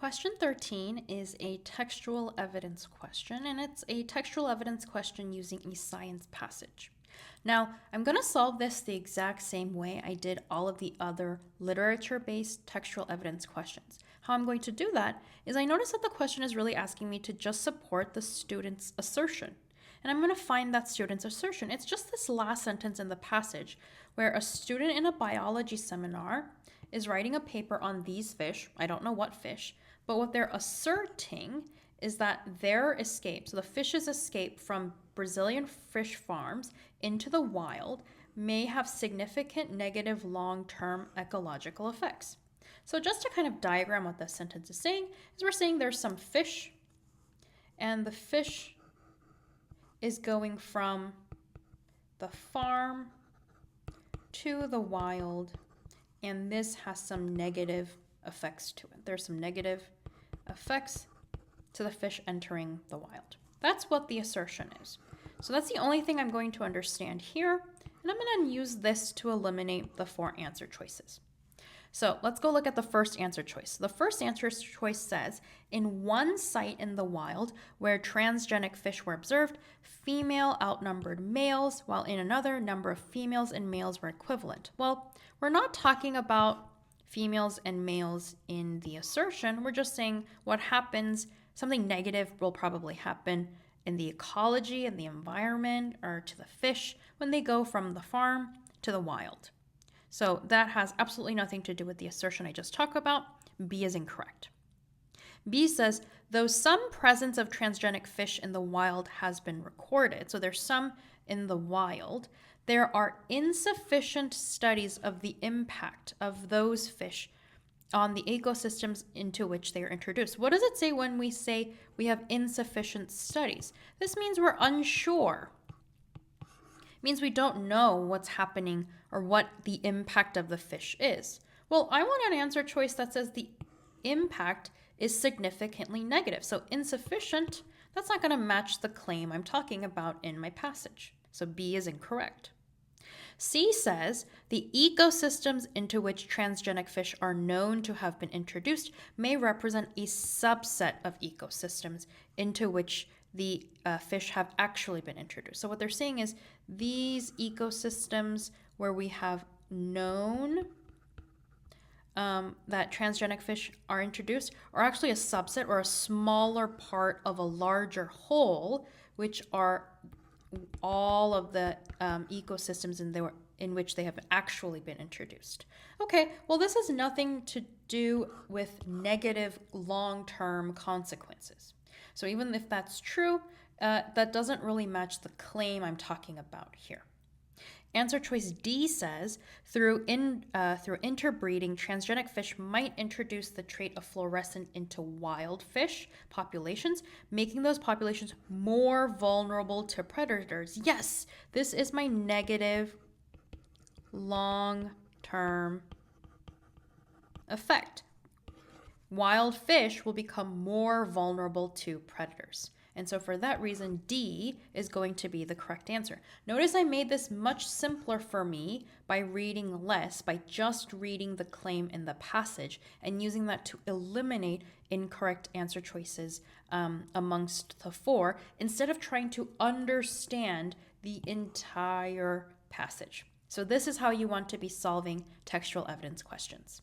Question 13 is a textual evidence question, and it's a textual evidence question using a science passage. Now, I'm going to solve this the exact same way I did all of the other literature-based textual evidence questions. How I'm going to do that is I notice that the question is really asking me to just support the student's assertion. And I'm going to find that student's assertion. It's just this last sentence in the passage where a student in a biology seminar is writing a paper on these fish. I don't know what fish, but what they're asserting is that their escape, so the fish's escape from Brazilian fish farms into the wild, may have significant negative long-term ecological effects. So just to kind of diagram what this sentence is saying, is we're saying there's some fish, and the fish is going from the farm to the wild, and this has some negative effects to it. There's some negative effects to the fish entering the wild. That's what the assertion is. So that's the only thing I'm going to understand here, and I'm going to use this to eliminate the 4 answer choices. So let's go look at the first answer choice. The first answer choice says, in one site in the wild where transgenic fish were observed, female outnumbered males, while in another, number of females and males were equivalent. Well, we're not talking about females and males in the assertion. We're just saying what happens, something negative will probably happen in the ecology and the environment or to the fish when they go from the farm to the wild. So that has absolutely nothing to do with the assertion I just talked about. B is incorrect. B says, though some presence of transgenic fish in the wild has been recorded, so there's some in the wild, there are insufficient studies of the impact of those fish on the ecosystems into which they are introduced. What does it say when we say we have insufficient studies? This means we're unsure. It means we don't know what's happening or what the impact of the fish is. Well, I want an answer choice that says the impact is significantly negative. So insufficient, that's not going to match the claim I'm talking about in my passage. So B is incorrect. C says the ecosystems into which transgenic fish are known to have been introduced may represent a subset of ecosystems into which the fish have actually been introduced. So what they're saying is these ecosystems where we have known that transgenic fish are introduced are actually a subset or a smaller part of a larger whole, which are all of the ecosystems in which they have actually been introduced. Okay, well, this has nothing to do with negative long-term consequences. So even if that's true, that doesn't really match the claim I'm talking about here. Answer choice D says, through interbreeding, transgenic fish might introduce the trait of fluorescence into wild fish populations, making those populations more vulnerable to predators. Yes, this is my negative long-term effect. Wild fish will become more vulnerable to predators. And so for that reason, D is going to be the correct answer. Notice I made this much simpler for me by reading less, by just reading the claim in the passage and using that to eliminate incorrect answer choices amongst the 4, instead of trying to understand the entire passage. So this is how you want to be solving textual evidence questions.